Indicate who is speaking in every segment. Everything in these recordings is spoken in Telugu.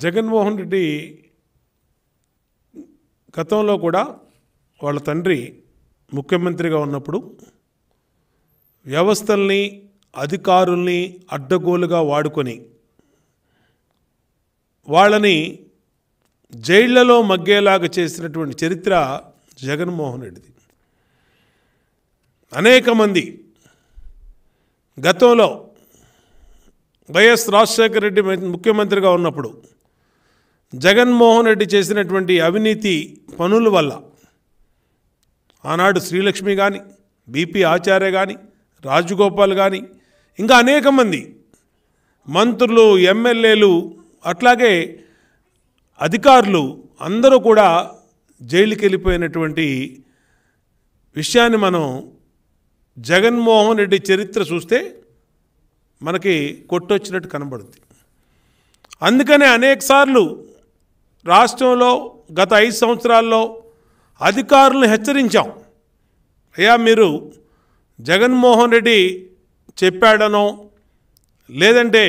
Speaker 1: జగన్మోహన్ రెడ్డి గతంలో కూడా వాళ్ళ తండ్రి ముఖ్యమంత్రిగా ఉన్నప్పుడు వ్యవస్థల్ని అధికారుల్ని అడ్డగోలుగా వాడుకొని వాళ్ళని జైళ్లలో మగ్గేలాగా చేసినటువంటి చరిత్ర జగన్మోహన్ రెడ్డిది. అనేక మంది గతంలో వైఎస్ రాజశేఖర రెడ్డి ముఖ్యమంత్రిగా ఉన్నప్పుడు జగన్మోహన్ రెడ్డి చేసినటువంటి అవినీతి పనుల వల్ల ఆనాడు శ్రీలక్ష్మి కానీ, బీపీ ఆచార్య కానీ, రాజగోపాల్ కానీ, ఇంకా అనేక మంది మంత్రులు, ఎమ్మెల్యేలు, అట్లాగే అధికారులు అందరూ కూడా జైలుకి వెళ్ళిపోయినటువంటి విషయాన్ని మనం జగన్మోహన్ రెడ్డి చరిత్ర చూస్తే మనకి కొట్టొచ్చినట్టు కనబడుతుంది. అందుకనే అనేకసార్లు రాష్ట్రంలో గత 5 సంవత్సరాల్లో అధికారులను హెచ్చరించాం. అయ్యా, మీరు జగన్మోహన్ రెడ్డి చెప్పాడనో, లేదంటే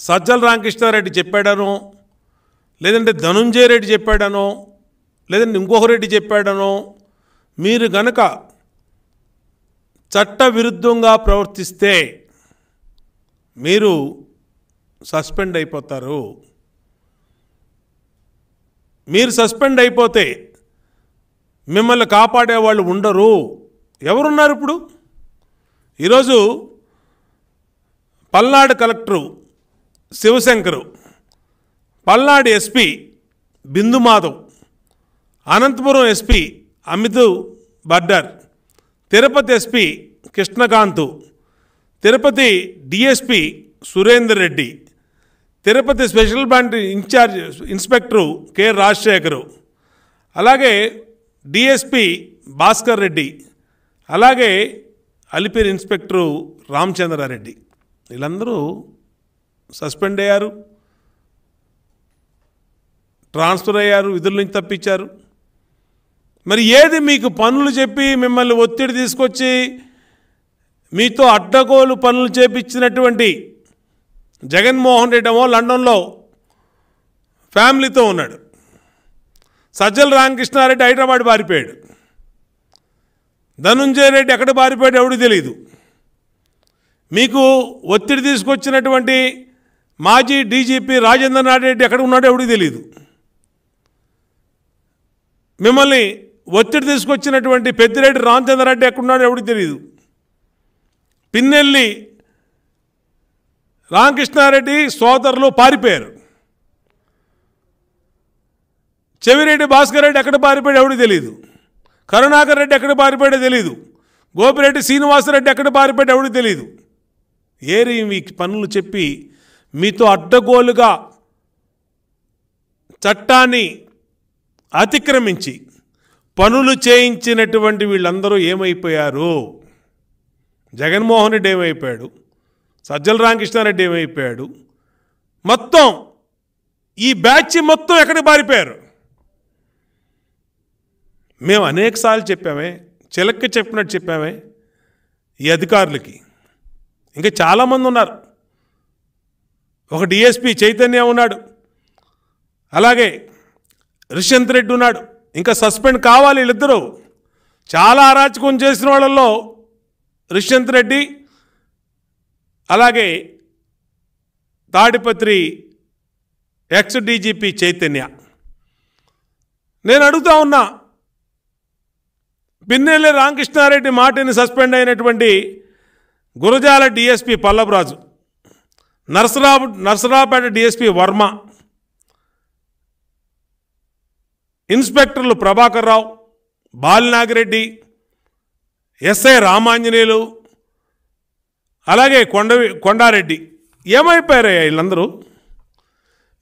Speaker 1: సజ్జల రామకృష్ణారెడ్డి చెప్పాడనో, లేదంటే ధనుంజయ రెడ్డి చెప్పాడనో, లేదంటే ఇంకొక రెడ్డి చెప్పాడనో, మీరు గనక చట్టవిరుద్ధంగా ప్రవర్తిస్తే మీరు సస్పెండ్ అయిపోతారు. మీరు సస్పెండ్ అయిపోతే మిమ్మల్ని కాపాడేవాళ్ళు ఉండరు. ఎవరున్నారు ఇప్పుడు? ఈరోజు Palnadu collector Shivashankar, Palnadu SP Bindu Madhav, Anantapuram SP Amit Bardar, Tirupati SP Krishnakanth, Tirupati DSP Surender Reddy, Tirupati special branch in charge inspector K Rajasekhar, అలాగే డిఎస్పీ భాస్కర్ రెడ్డి, అలాగే అలిపిరి ఇన్స్పెక్టరు రామచంద్రారెడ్డి, వీళ్ళందరూ సస్పెండ్ అయ్యారు, ట్రాన్స్ఫర్ అయ్యారు, విధుల నుంచి తప్పించారు. మరి ఏది మీకు పనులు చెప్పి మిమ్మల్ని ఒత్తిడి తీసుకొచ్చి మీతో అడ్డగోలు పనులు చేపించినటువంటి జగన్మోహన్ రెడ్డి ఏమో లండన్లో ఫ్యామిలీతో ఉన్నాడు. సజ్జల రామకృష్ణారెడ్డి హైదరాబాద్ పారిపోయాడు. ధనుంజయ రెడ్డి ఎక్కడ పారిపోయాడు ఎవరికి తెలియదు. మీకు ఒత్తిడి తీసుకొచ్చినటువంటి మాజీ డీజీపీ రాజేంద్రనాథ్ రెడ్డి ఎక్కడ ఉన్నాడో ఎవరికి తెలియదు. మిమ్మల్ని ఒత్తిడి తీసుకొచ్చినటువంటి పెద్దిరెడ్డి రామచంద్రారెడ్డి ఎక్కడున్నాడో ఎవరికి తెలియదు. పిన్నెల్లి రామకృష్ణారెడ్డి సోదరులు పారిపోయారు. చెవిరెడ్డి భాస్కర్ రెడ్డి ఎక్కడ పారిపోయాడు ఎవరికి తెలియదు. కరుణాకర్ రెడ్డి ఎక్కడ పారిపోయాడో తెలియదు. గోపిరెడ్డి శ్రీనివాసరెడ్డి ఎక్కడ పారిపోయాడో ఎవరికి తెలియదు. ఏరి మీ పనులు చెప్పి మీతో అడ్డగోలుగా చట్టాన్ని అతిక్రమించి పనులు చేయించినటువంటి వీళ్ళందరూ ఏమైపోయారు? జగన్మోహన్ రెడ్డి ఏమైపోయాడు? సజ్జల రామకృష్ణారెడ్డి ఏమైపోయాడు? మొత్తం ఈ బ్యాచ్ మొత్తం ఎక్కడికి పారిపోయారు? మేము అనేకసార్లు చెప్పామే, చిలక్కి చెప్పినట్టు చెప్పామే ఈ అధికారులకి. ఇంకా చాలామంది ఉన్నారు. ఒక డిఎస్పీ చైతన్య ఉన్నాడు, అలాగే రిషంత్ రెడ్డి ఉన్నాడు. ఇంకా సస్పెండ్ కావాలి వీళ్ళిద్దరూ. చాలా అరాచకం చేసిన వాళ్ళల్లో రిషంత్ రెడ్డి, అలాగే తాడిపత్రి ఎక్స్ డీజీపీ చైతన్య. నేను అడుగుతా ఉన్నా, పిన్నెల్లి రామకృష్ణారెడ్డి మాటిని సస్పెండ్ అయినటువంటి Gurazala DSP పల్లబరాజు, Narasaraopet DSP Varma, ఇన్స్పెక్టర్లు Prabhakar Rao, Balinagireddy, SI Ramanjaneyulu, అలాగే కొండారెడ్డి ఏమైపోయారయ్యా వీళ్ళందరూ?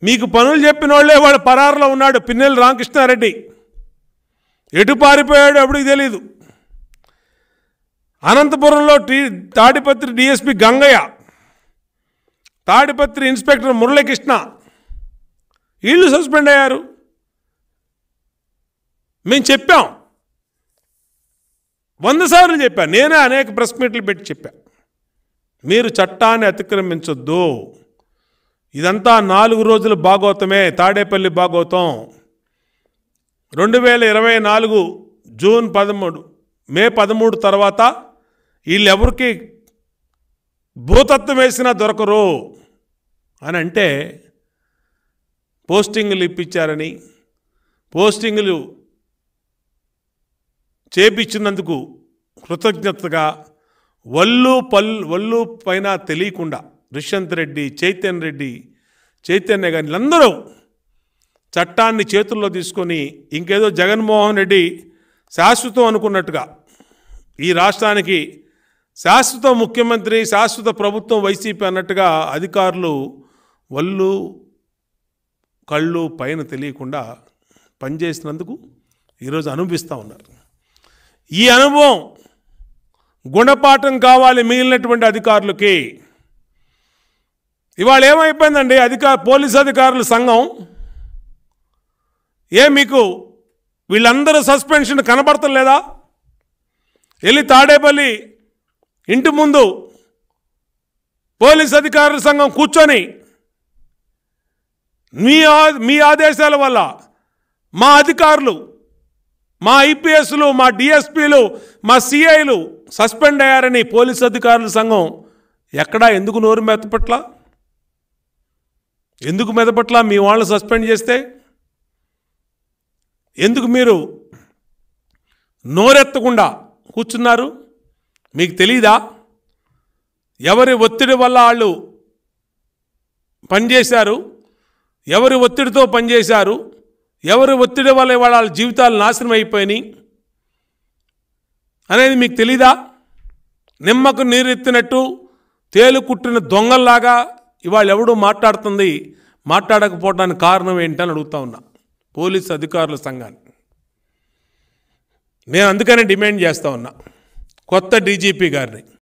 Speaker 1: మీకు పనులు చెప్పిన వాళ్ళే వాడు పరారులో ఉన్నాడు. పిన్నెల్లి రామకృష్ణారెడ్డి ఎటు పారిపోయాడు ఎవరికి తెలీదు. అనంతపురంలో తాడిపత్రి డిఎస్పీ గంగయ్య, తాడిపత్రి ఇన్స్పెక్టర్ మురళీకృష్ణ, వీళ్ళు సస్పెండ్ అయ్యారు. మేము చెప్పాం, 100 సార్లు చెప్పాను. నేనే అనేక ప్రెస్ మీట్లు పెట్టి చెప్పా, మీరు చట్టాన్ని అతిక్రమించొద్దు. ఇదంతా 4 రోజుల భాగవతమే, తాడేపల్లి భాగవతం. 2024 జూన్ 13 మే 13 తర్వాత వీళ్ళెవరికి భూతత్వం వేసినా దొరకరు అని అంటే పోస్టింగులు ఇప్పించారని, పోస్టింగులు చేపించినందుకు కృతజ్ఞతగా వల్లు పైన తెలియకుండా దుష్యంత్ రెడ్డి, చైతన్య గారి వీళ్ళందరూ చట్టాన్ని చేతుల్లో తీసుకొని ఇంకేదో జగన్మోహన్ రెడ్డి శాశ్వతం అనుకున్నట్టుగా ఈ రాష్ట్రానికి శాశ్వత ముఖ్యమంత్రి, శాశ్వత ప్రభుత్వం వైసీపీ అన్నట్టుగా అధికారులు కళ్ళు పైన తెలియకుండా పనిచేసినందుకు ఈరోజు అనుభవిస్తూ ఉన్నారు. ఈ అనుభవం గుణపాఠం కావాలి మిగిలినటువంటి అధికారులకి. ఇవాళ ఏమైపోయిందండి, పోలీస్ అధికారుల సంఘం మీకు వీళ్ళందరూ సస్పెన్షన్ కనబడతలేదా? వెళ్ళి తాడేపల్లి ఇంటి ముందు పోలీస్ అధికారుల సంఘం కూర్చొని మీ ఆదేశాల వల్ల మా అధికారులు, మా ఐపీఎస్లు, మా డిఎస్పీలు, మా సిఐలు సస్పెండ్ అయ్యారని పోలీస్ అధికారుల సంఘం ఎందుకు నోరు మెదపట్ల? ఎందుకు మెదపట్ల? మీ వాళ్ళని సస్పెండ్ చేస్తే ఎందుకు మీరు నోరెత్తకుండా కూర్చున్నారు? మీకు తెలీదా ఎవరి ఒత్తిడి వల్ల వాళ్ళు పనిచేశారు, ఎవరి ఒత్తిడితో పనిచేశారు, ఎవరి ఒత్తిడి వల్ల వాళ్ళ జీవితాలు నాశనం అయిపోయినాయి అనేది మీకు తెలీదా? నిమ్మకు నీరెత్తినట్టు తేలు కుట్టిన దొంగల్లాగా ఇవాళ ఎవడూ మాట్లాడకపోవడానికి కారణం ఏంటని అడుగుతా ఉన్నా పోలీస్ అధికారుల సంఘాన్ని. నేను అందుకనే డిమాండ్ చేస్తూ ఉన్నా కొత్త డీజీపీ గారిని.